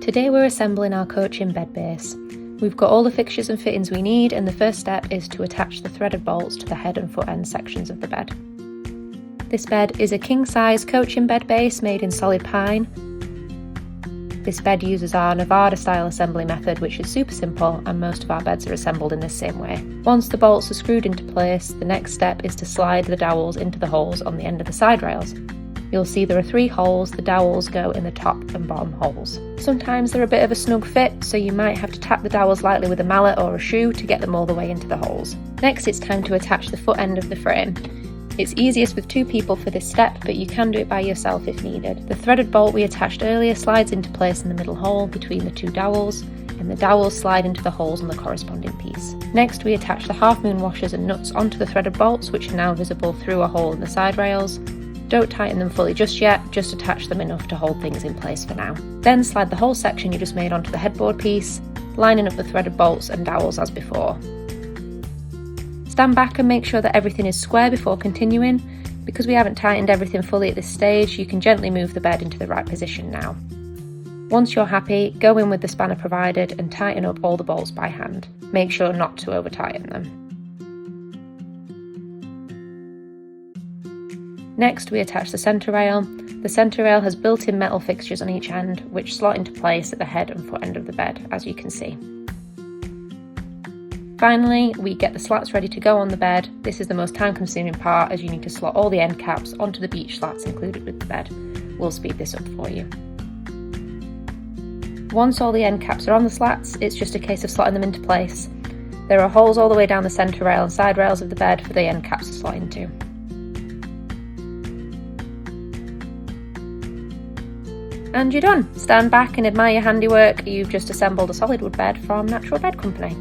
Today we're assembling our Cochin bed base. We've got all the fixtures and fittings we need, and the first step is to attach the threaded bolts to the head and foot end sections of the bed. This bed is a king-size Cochin bed base made in solid pine. This bed uses our Nevada style assembly method, which is super simple, and most of our beds are assembled in this same way. Once the bolts are screwed into place, the next step is to slide the dowels into the holes on the end of the side rails. You'll see there are 3 holes. The dowels go in the top and bottom holes. Sometimes they're a bit of a snug fit, so you might have to tap the dowels lightly with a mallet or a shoe to get them all the way into the holes. Next, it's time to attach the foot end of the frame. It's easiest with 2 people for this step, but you can do it by yourself if needed. The threaded bolt we attached earlier slides into place in the middle hole between the 2 dowels, and the dowels slide into the holes on the corresponding piece. Next, we attach the half-moon washers and nuts onto the threaded bolts, which are now visible through a hole in the side rails. Don't tighten them fully just yet, just attach them enough to hold things in place for now. Then slide the whole section you just made onto the headboard piece, lining up the threaded bolts and dowels as before. Stand back and make sure that everything is square before continuing. Because we haven't tightened everything fully at this stage, you can gently move the bed into the right position now. Once you're happy, go in with the spanner provided and tighten up all the bolts by hand. Make sure not to over tighten them. Next, we attach the centre rail. The centre rail has built-in metal fixtures on each end, which slot into place at the head and foot end of the bed, as you can see. Finally, we get the slats ready to go on the bed. This is the most time-consuming part, as you need to slot all the end caps onto the beech slats included with the bed. We'll speed this up for you. Once all the end caps are on the slats, it's just a case of slotting them into place. There are holes all the way down the centre rail and side rails of the bed for the end caps to slot into. And you're done! Stand back and admire your handiwork. You've just assembled a solid wood bed from Natural Bed Company.